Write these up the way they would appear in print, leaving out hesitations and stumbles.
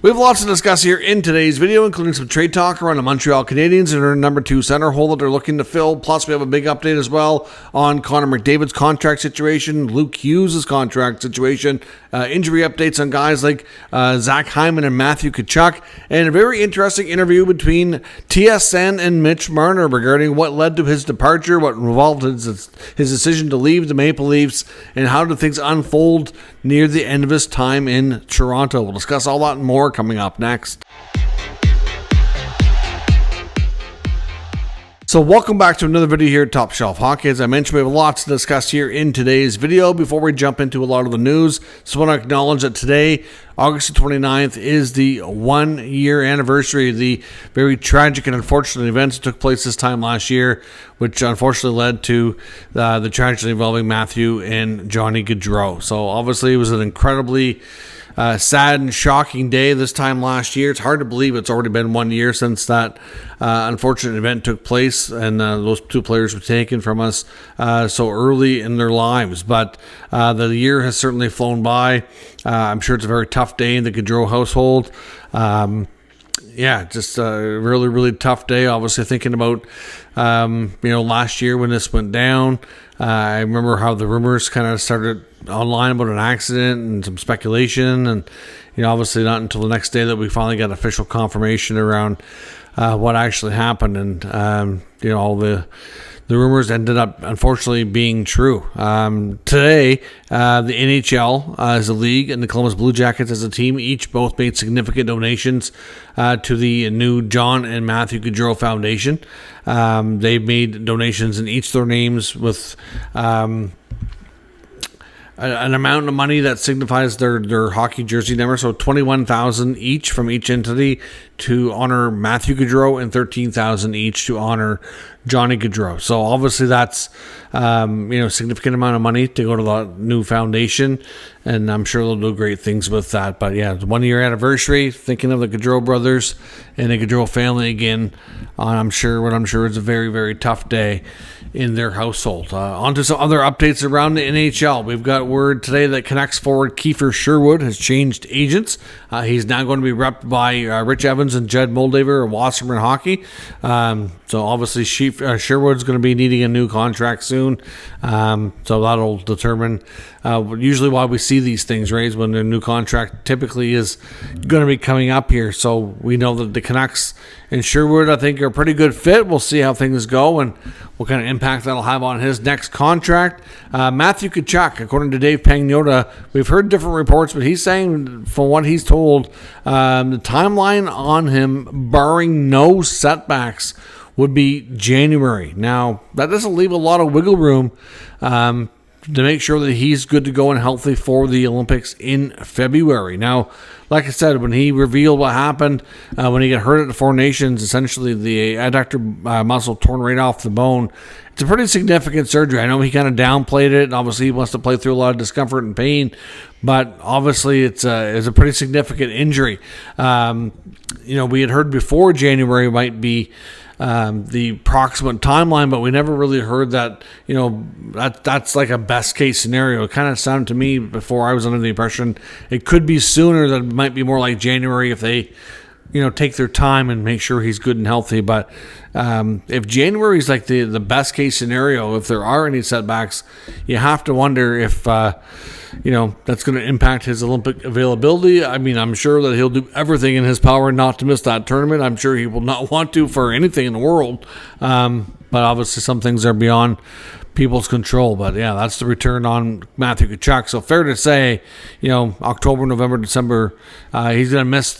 We have lots to discuss here in today's video, including some trade talk around the Montreal Canadiens and their number 2 center hole that they're looking to fill. Plus, we have a big update as well on Connor McDavid's contract situation, Luke Hughes' contract situation, injury updates on guys like Zach Hyman and Matthew Tkachuk, and a very interesting interview between TSN and Mitch Marner regarding what led to his departure, what involved his decision to leave the Maple Leafs, and how did things unfold near the end of his time in Toronto. We'll discuss all that and more coming up next. So welcome back to another video here at Top Shelf Hockey. As I mentioned, we have lots to discuss here in today's video. Before we jump into a lot of the news, just want to acknowledge that today, August 29th, is the 1-year anniversary of the very tragic and unfortunate events that took place this time last year, which unfortunately led to the tragedy involving Matthew and Johnny Gaudreau. So obviously it was an incredibly sad and shocking day this time last year. It's hard to believe it's already been 1 year since that unfortunate event took place, and those two players were taken from us so early in their lives. But the year has certainly flown by. I'm sure it's a very tough day in the Gaudreau household. Just a really, really tough day. Obviously, thinking about last year when this went down. I remember how the rumors kind of started online about an accident and some speculation, and obviously not until the next day that we finally got official confirmation around what actually happened, and all the rumors ended up unfortunately being true. Today, the NHL as a league and the Columbus Blue Jackets as a team both made significant donations to the new John and Matthew Gaudreau Foundation. They've made donations in each of their names with an amount of money that signifies their hockey jersey number. So $21,000 each from each entity to honor Matthew Gaudreau, and $13,000 each to honor Johnny Gaudreau. So obviously that's significant amount of money to go to the new foundation, and I'm sure they'll do great things with that. But yeah, it's 1 year anniversary, thinking of the Gaudreau brothers and the Gaudreau family again. I'm sure is a very, very tough day in their household. On to some other updates around the NHL. We've got word today that Canucks forward Kiefer Sherwood has changed agents. He's now going to be repped by Rich Evans and Jed Moldaver of Wasserman Hockey. So obviously Sherwood's going to be needing a new contract soon. So that'll determine usually why we see these things, right, when their new contract typically is going to be coming up here. So we know that the Canucks and Sherwood, I think, are a pretty good fit. We'll see how things go and what kind of impact that'll have on his next contract. Matthew Tkachuk, according to Dave Pagnotta, we've heard different reports, but he's saying, from what he's told, the timeline on him, barring no setbacks, would be January. Now, that doesn't leave a lot of wiggle room to make sure that he's good to go and healthy for the Olympics in February. Now, like I said, when he revealed what happened, when he got hurt at the Four Nations, essentially the adductor muscle torn right off the bone, it's a pretty significant surgery. I know he kind of downplayed it, and obviously he wants to play through a lot of discomfort and pain, but obviously it's a pretty significant injury. We had heard before January might be the approximate timeline, but we never really heard that, that's like a best case scenario. It kind of sounded to me before I was under the impression it could be sooner, that it might be more like January if they, take their time and make sure he's good and healthy. But if January is like the best case scenario, if there are any setbacks, you have to wonder if, that's going to impact his Olympic availability. I mean, I'm sure that he'll do everything in his power not to miss that tournament. I'm sure he will not want to for anything in the world. But obviously some things are beyond people's control. But yeah, that's the return on Matthew Tkachuk. So fair to say, October, November, December, he's going to miss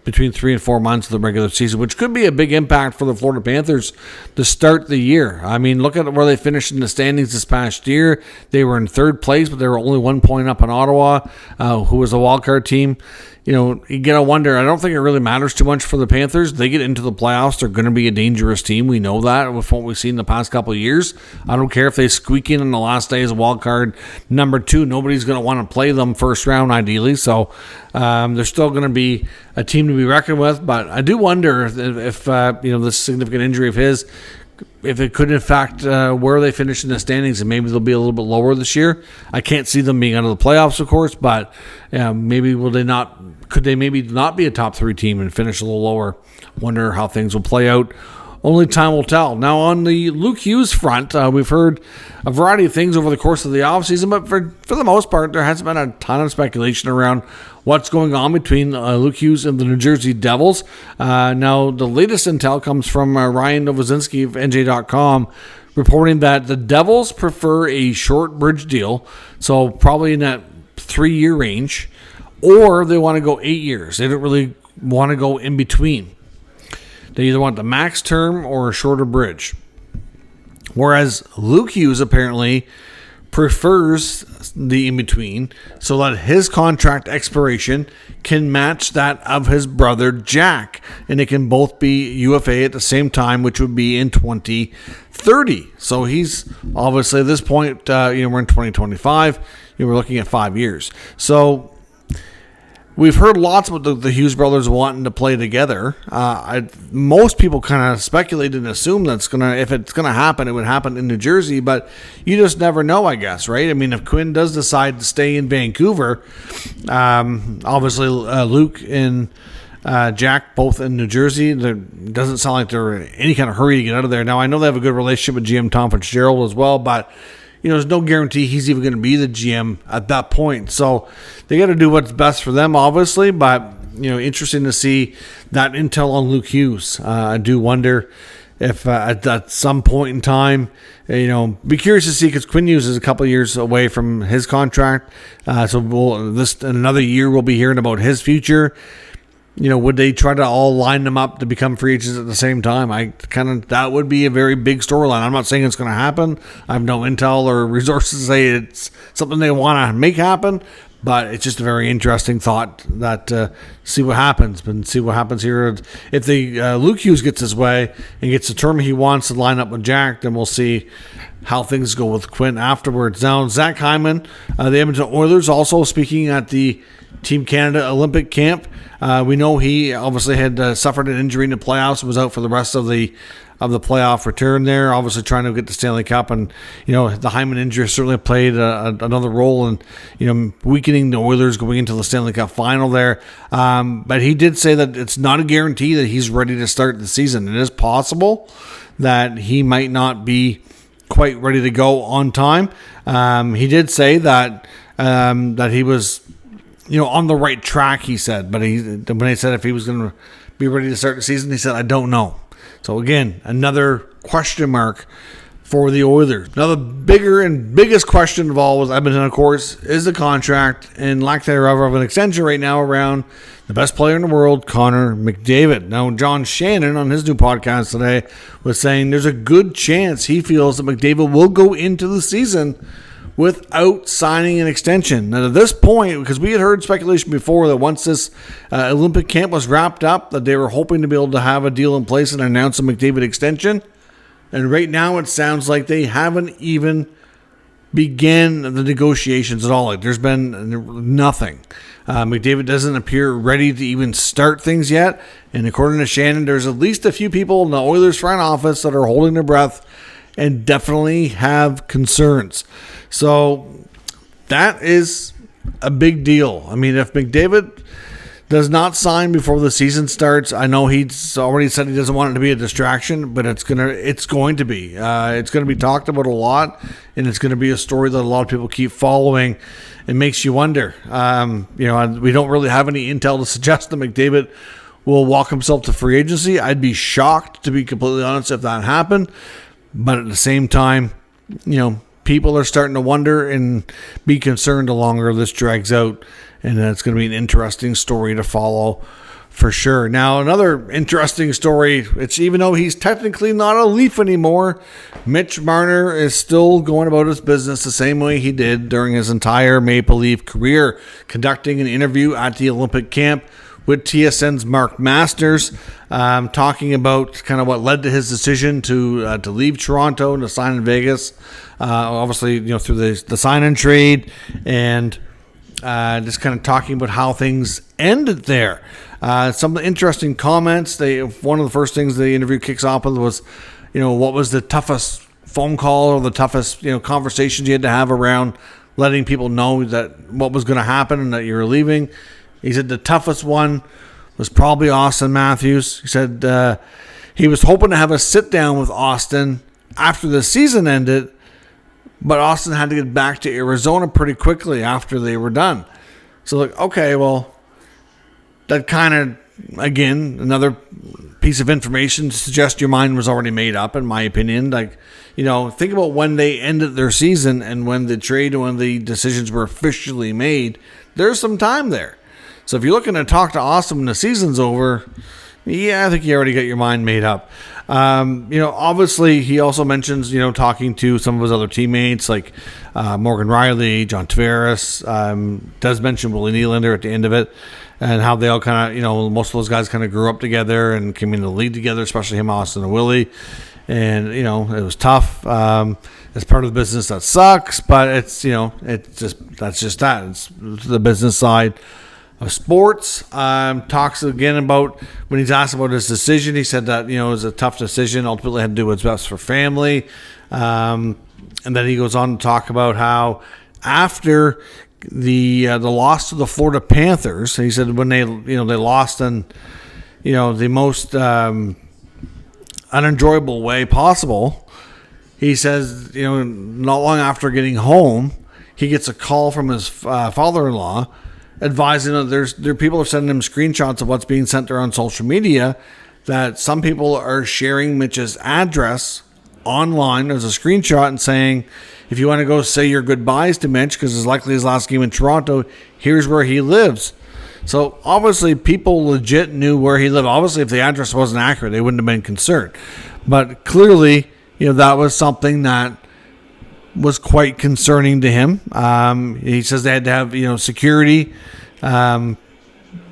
between 3 and 4 months of the regular season, which could be a big impact for the Florida Panthers to start the year. I mean, look at where they finished in the standings this past year. They were in third place, but they were only 1 point up on Ottawa, who was a wildcard team. You gotta wonder. I don't think it really matters too much for the Panthers. They get into the playoffs, they're going to be a dangerous team. We know that with what we've seen the past couple of years. I don't care if they squeak in on the last day as a wild card number 2. Nobody's going to want to play them first round, ideally. So they're still going to be a team to be reckoned with. But I do wonder if this significant injury of his if it could, in fact, where they finish in the standings, and maybe they'll be a little bit lower this year. I can't see them being out of the playoffs, of course, but maybe could they maybe not be a top 3 team and finish a little lower? Wonder how things will play out. Only time will tell. Now, on the Luke Hughes front, we've heard a variety of things over the course of the offseason, but for the most part, there hasn't been a ton of speculation around what's going on between Luke Hughes and the New Jersey Devils. Now, the latest intel comes from Ryan Novozinski of NJ.com, reporting that the Devils prefer a short bridge deal, so probably in that 3-year range, or they want to go 8 years. They don't really want to go in between. They either want the max term or a shorter bridge. Whereas Luke Hughes apparently prefers the in-between so that his contract expiration can match that of his brother Jack. And it can both be UFA at the same time, which would be in 2030. So he's obviously at this point, we're in 2025. We're looking at 5 years. So we've heard lots about the Hughes brothers wanting to play together. Most people kind of speculate and assume if it's gonna happen, it would happen in New Jersey. But you just never know, I guess, right? I mean, if Quinn does decide to stay in Vancouver, obviously Luke and Jack both in New Jersey. It doesn't sound like they're in any kind of hurry to get out of there. Now, I know they have a good relationship with GM Tom Fitzgerald as well, but there's no guarantee he's even going to be the GM at that point. So they got to do what's best for them, obviously. But, interesting to see that intel on Luke Hughes. I do wonder if at some point in time, be curious to see, because Quinn Hughes is a couple of years away from his contract. So in another year, we'll be hearing about his future. Would they try to all line them up to become free agents at the same time? That would be a very big storyline. I'm not saying it's going to happen. I have no intel or resources to say it's something they want to make happen, but it's just a very interesting thought that see what happens. And see what happens here. If Luke Hughes gets his way and gets the term he wants to line up with Jack, then we'll see how things go with Quinn afterwards. Now, Zach Hyman, the Edmonton Oilers, also speaking at the Team Canada Olympic camp. We know he obviously had suffered an injury in the playoffs and was out for the rest of the playoff return there, obviously trying to get the Stanley Cup. And, the Hyman injury certainly played another role in, weakening the Oilers going into the Stanley Cup final there. But he did say that it's not a guarantee that he's ready to start the season. It is possible that he might not be quite ready to go on time. He did say that he was on the right track, he said. But when they said if he was going to be ready to start the season, he said, I don't know. So again, another question mark for the Oilers. Now, the bigger and biggest question of all was Edmonton, of course, is the contract and lack thereof of an extension right now around the best player in the world, Connor McDavid. Now, John Shannon on his new podcast today was saying there's a good chance he feels that McDavid will go into the season without signing an extension. Now, at this point, because we had heard speculation before that once this Olympic camp was wrapped up, that they were hoping to be able to have a deal in place and announce a McDavid extension. And right now, it sounds like they haven't even began the negotiations at all. Like, there's been nothing. McDavid doesn't appear ready to even start things yet. And according to Shannon, there's at least a few people in the Oilers front office that are holding their breath and definitely have concerns. So that is a big deal. I mean, if McDavid does not sign before the season starts, I know he's already said he doesn't want it to be a distraction, but it's going to be. It's going to be talked about a lot, and it's going to be a story that a lot of people keep following. It makes you wonder. We don't really have any intel to suggest that McDavid will walk himself to free agency. I'd be shocked, to be completely honest, if that happened. But at the same time, people are starting to wonder and be concerned the longer this drags out. And it's going to be an interesting story to follow for sure. Now, another interesting story, it's even though he's technically not a Leaf anymore, Mitch Marner is still going about his business the same way he did during his entire Maple Leaf career, conducting an interview at the Olympic camp with TSN's Mark Masters, talking about kind of what led to his decision to leave Toronto and to sign in Vegas. Obviously, through the sign-in trade, and just kind of talking about how things ended there. Some of the interesting comments. One of the first things the interview kicks off with was, what was the toughest phone call or the toughest, conversations you had to have around letting people know that what was going to happen and that you were leaving. He said the toughest one was probably Austin Matthews. He said he was hoping to have a sit down with Austin after the season ended, but Austin had to get back to Arizona pretty quickly after they were done. So, okay, well, that kind of, again, another piece of information to suggest your mind was already made up, in my opinion. Think about when they ended their season and when the trade and when the decisions were officially made. There's some time there. So if you're looking to talk to Austin when the season's over, I think you already got your mind made up. Obviously he also mentions, talking to some of his other teammates like Morgan Riley, John Tavares, does mention Willie Nylander at the end of it, and how they all kind of, most of those guys kind of grew up together and came into the league together, especially him, Austin, and Willie. And, it was tough. It's part of the business that sucks, but it's, that's just that. It's the business side of sports. Talks again about when he's asked about his decision. He said that it was a tough decision. Ultimately, had to do what's best for family. And then he goes on to talk about how after the loss to the Florida Panthers, he said when they lost in the most unenjoyable way possible. He says not long after getting home, he gets a call from his father-in-law advising that there people are sending him screenshots of what's being sent there on social media, that some people are sharing Mitch's address online as a screenshot and saying, if you want to go say your goodbyes to Mitch, because it's likely his last game in Toronto, here's where he lives. So obviously people legit knew where he lived. Obviously if the address wasn't accurate, they wouldn't have been concerned. But clearly, that was something that was quite concerning to him. He says they had to have, security, for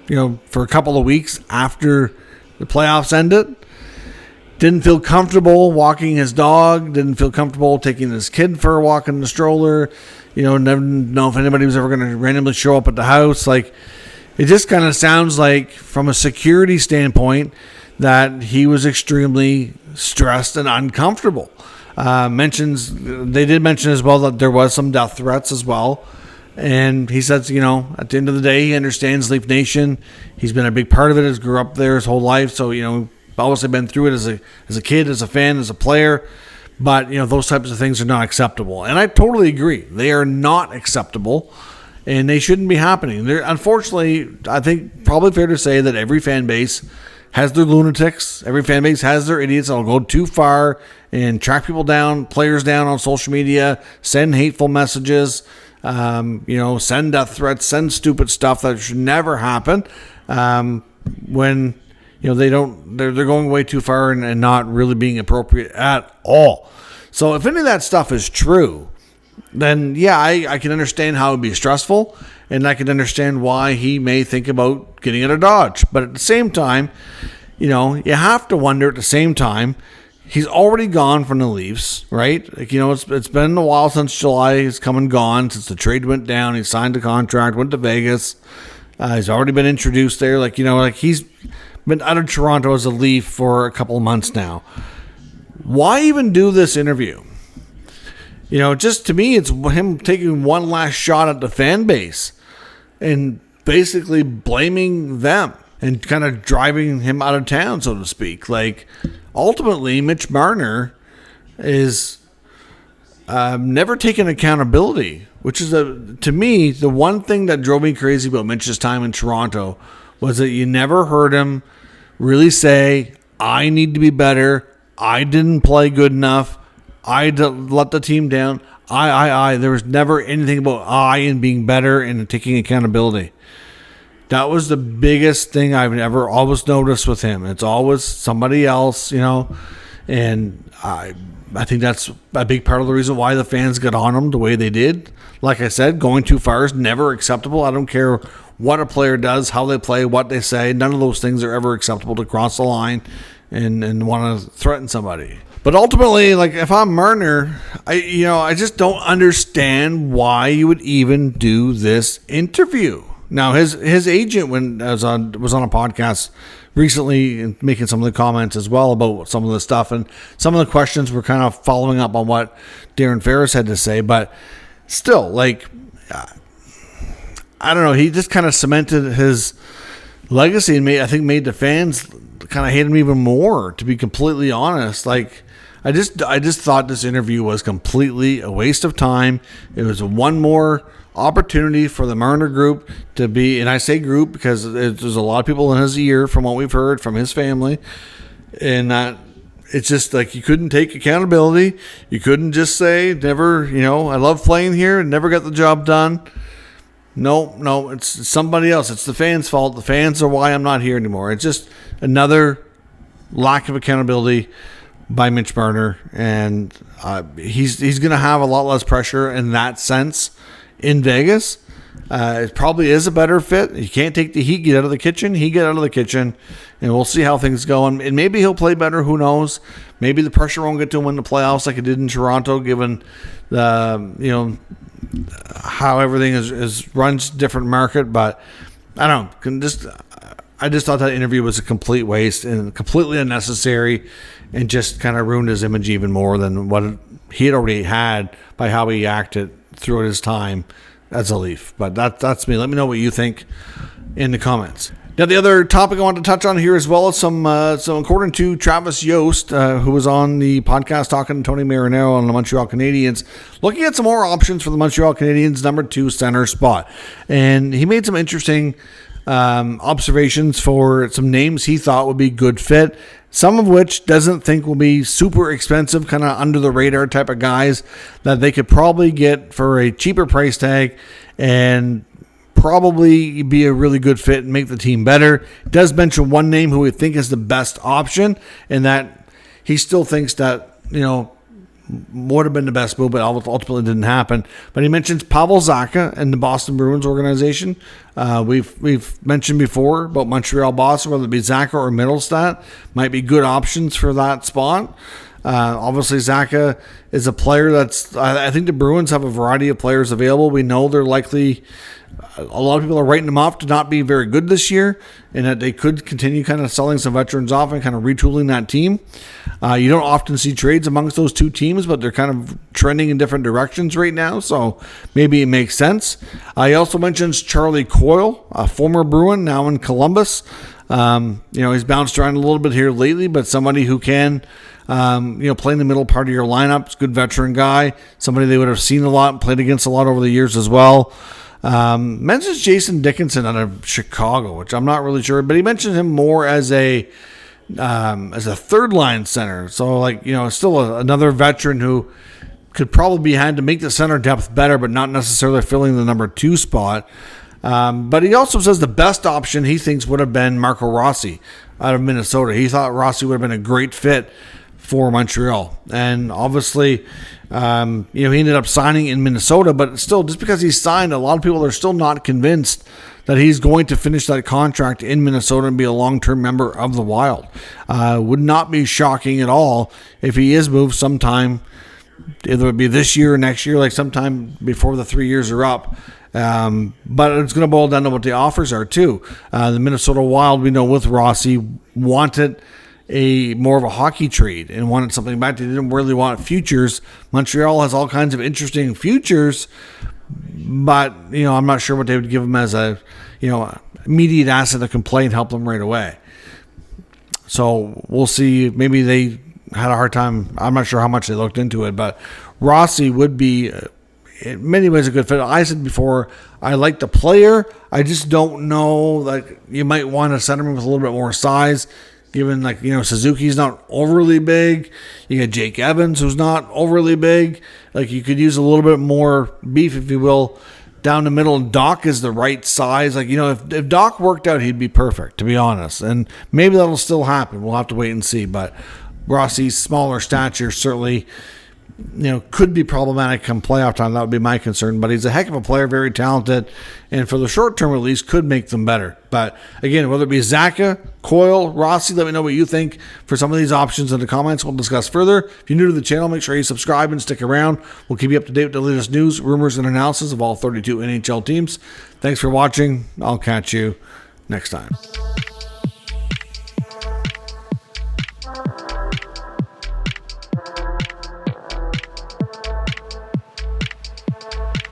a couple of weeks after the playoffs ended. Didn't feel comfortable walking his dog. Didn't feel comfortable taking his kid for a walk in the stroller. Never know if anybody was ever going to randomly show up at the house. It just kind of sounds like, from a security standpoint, that he was extremely stressed and uncomfortable. They did mention as well that there was some death threats as well. And he says, at the end of the day, he understands Leaf Nation. He's been a big part of it. He's grew up there his whole life. So, obviously been through it as a kid, as a fan, as a player. But, those types of things are not acceptable. And I totally agree. They are not acceptable. And they shouldn't be happening. Unfortunately, I think probably fair to say that every fan base has their lunatics. Every fan base has their idiots that'll go too far and track people down, players down on social media, send hateful messages, send death threats, send stupid stuff that should never happen. When they're going way too far and not really being appropriate at all. So if any of that stuff is true, then I can understand how it would be stressful, and I can understand why he may think about getting out of Dodge. But at the same time, you have to wonder at the same time, he's already gone from the Leafs, right? It's been a while since July. He's come and gone since the trade went down. He signed a contract, went to Vegas. He's already been introduced there. He's been out of Toronto as a Leaf for a couple of months now. Why even do this interview? Just to me, it's him taking one last shot at the fan base and basically blaming them and kind of driving him out of town, so to speak. Ultimately, Mitch Marner is never taken accountability, which is, to me, the one thing that drove me crazy about Mitch's time in Toronto was that you never heard him really say, I need to be better, I didn't play good enough, I let the team down. There was never anything about I and being better and taking accountability. That was the biggest thing I've ever always noticed with him. It's always somebody else, and I think that's a big part of the reason why the fans got on him the way they did. Like I said, going too far is never acceptable. I don't care what a player does, how they play, what they say. None of those things are ever acceptable to cross the line and want to threaten somebody. But ultimately, if I'm Marner, I just don't understand why you would even do this interview. Now his agent was on a podcast recently and making some of the comments as well about some of the stuff, and some of the questions were kind of following up on what Darren Ferris had to say, but still, like, I don't know, he just kind of cemented his legacy and made the fans kind of hate him even more, to be completely honest. Like, I just thought this interview was completely a waste of time. It was one more opportunity for the Marner group to be, and I say group because there's a lot of people in his ear from what we've heard from his family, and it's just like you couldn't take accountability. You couldn't just say, never, I love playing here and never got the job done. No, it's somebody else. It's the fans' fault. The fans are why I'm not here anymore. It's just another lack of accountability by Mitch Marner, and he's going to have a lot less pressure in that sense in Vegas. It probably is a better fit. You can't take the heat, get out of the kitchen. He get out of the kitchen, and we'll see how things go. And maybe he'll play better. Who knows? Maybe the pressure won't get to him in the playoffs like it did in Toronto, given the how everything is runs different market. But I don't know. I just thought that interview was a complete waste and completely unnecessary, and just kind of ruined his image even more than what he had already had by how he acted throughout his time as a Leaf. But that's me. Let me know what you think in the comments. Now, the other topic I want to touch on here as well is some according to Travis Yost, who was on the podcast talking to Tony Marinaro on the Montreal Canadiens, looking at some more options for the Montreal Canadiens number 2 center spot. And he made some interesting observations for some names he thought would be good fit, some of which doesn't think will be super expensive, kind of under the radar type of guys that they could probably get for a cheaper price tag and probably be a really good fit and make the team better. Does mention one name who we think is the best option, and that he still thinks that would have been the best move, but ultimately didn't happen. But he mentions Pavel Zacha and the Boston Bruins organization. We've mentioned before about Montreal, Boston, whether it be Zacha or Mittelstadt, might be good options for that spot. Obviously, Zacha is a player that's, I think the Bruins have a variety of players available. We know they're likely, a lot of people are writing them off to not be very good this year, and that they could continue kind of selling some veterans off and kind of retooling that team. You don't often see trades amongst those two teams, but they're kind of trending in different directions right now, so maybe it makes sense. He also mentions Charlie Coyle, a former Bruin, now in Columbus. He's bounced around a little bit here lately, but somebody who can play in the middle part of your lineup. It's a good veteran guy, somebody they would have seen a lot and played against a lot over the years as well. Mentions Jason Dickinson out of Chicago, which I'm not really sure, but he mentioned him more as a third line center. So still another veteran who could probably be had to make the center depth better, but not necessarily filling the number 2 spot. But he also says the best option he thinks would have been Marco Rossi out of Minnesota. He thought Rossi would have been a great fit for Montreal. And obviously, he ended up signing in Minnesota, but still, just because he's signed, a lot of people are still not convinced that he's going to finish that contract in Minnesota and be a long-term member of the Wild. Would not be shocking at all if he is moved sometime, either it be this year or next year, like sometime before the 3 years are up. But it's going to boil down to what the offers are too. The Minnesota Wild, we know with Rossi, wanted more of a hockey trade and wanted something back. They didn't really want futures. Montreal has all kinds of interesting futures, but I'm not sure what they would give them as a immediate asset that can play and help them right away. So we'll see. Maybe they had a hard time. I'm not sure how much they looked into it, but Rossi would be in many ways a good fit. I said before, I like the player. I just don't know, you might want a centerman with a little bit more size, given Suzuki's not overly big. You got Jake Evans, who's not overly big. You could use a little bit more beef, if you will, down the middle. And Doc is the right size. If Doc worked out, he'd be perfect, to be honest. And maybe that'll still happen. We'll have to wait and see. But Rossi's smaller stature certainly could be problematic come playoff time. That would be my concern. But he's a heck of a player, very talented, and for the short term at least, could make them better. But again, whether it be Zaka, Coyle, Rossi, let me know what you think for some of these options in the comments. We'll discuss further. If you're new to the channel, make sure you subscribe and stick around. We'll keep you up to date with the latest news, rumors, and analysis of all 32 NHL teams. Thanks for watching. I'll catch you next time.